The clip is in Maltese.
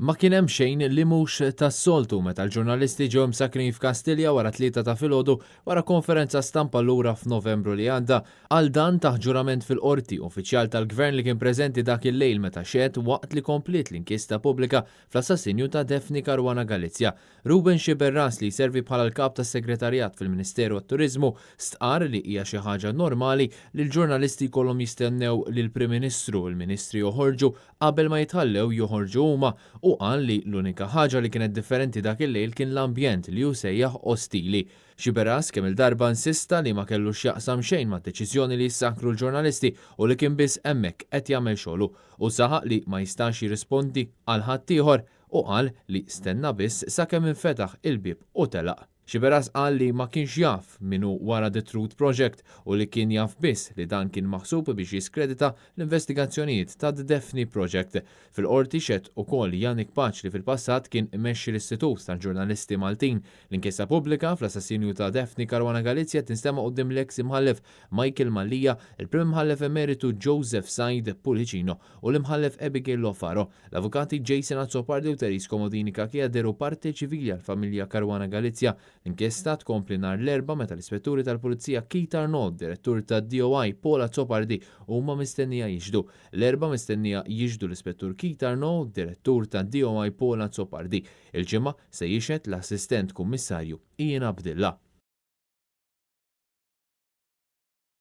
Ma kien hemm xejn li mhux tas-soltu meta l-ġurnalisti ġew msakrin f'Kastilja wara 3 ta' filgħodu wara konferenza stampa lura f'Novembru li għadda għal dan taħt ġurament fil-qorti uffiċjal tal-Gvern li kien preżenti dak il-lejl meta xehed waqt li komplet l-inkjesta pubblika fl-assassinju ta' Daphne Caruana Galizia. Ruben Xiberras li jservi bħala l-kap tas-segretarjat fil-Ministeru għat-Turiżmu stqar li hija xi ħaġa normali li l-ġurnalisti jkollhom jistennew li l-Prim Ministru u l-Ministri joħorġu qabel ma jitħallew joħorġu huma u qal li l-unika ħaġa li kienet differenti dak il-lejl kien l-ambjent li hu sejjaħ ostili. Xiberras kemm il-darba insista li ma kellux jaqsam xejn ma' deċiżjoni li jissakru l-ġurnalisti u li kien biss hemmhekk qed jagħmel xogħlu u saħaq li ma jistax jirrispondi għal ħadd ieħor u qal li stenna biss sakemm infetaħ il-bieb u telaq. Xiberras qal li ma kienx jaf minnu wara The Truth Project u li kien jaf biss li dan kien maħsub biex jiskredita l-investigazzjonijiet ta' The Daphne Project. Fil-qorti xed ukoll Jannik Paċ li fil-passat kien imexxi l-Istitut tal-Ġurnalisti Maltin. L-inkjesta pubblika fl-assassinju ta' Daphne Caruana Galizia tinstema' quddiem l-eks imħallef Michael Mallija, il-Prim Imħallef Emeritu Joseph Said Pulicino u l-Imħallef Abigail Lofaro. L-avukati Jason Azzopardi u Teris Komodini Kakija deru parti ċivili għall-familja Caruana Galizia. L-inkjesta tkompli nhar l-erba' meta l-Ispetturi tal-Pulizija Keith Arnaud, direttur tad-DOI Paul Azzopardi huma mistennija jiġdu. L-erba' mistennija jiġdu l-Ispettur Keith Arnaud, direttur tad-DOI Paul Azzopardi. Il-ġimgħa se jixhed l-Assistent Kummissarju Ian Abdillah.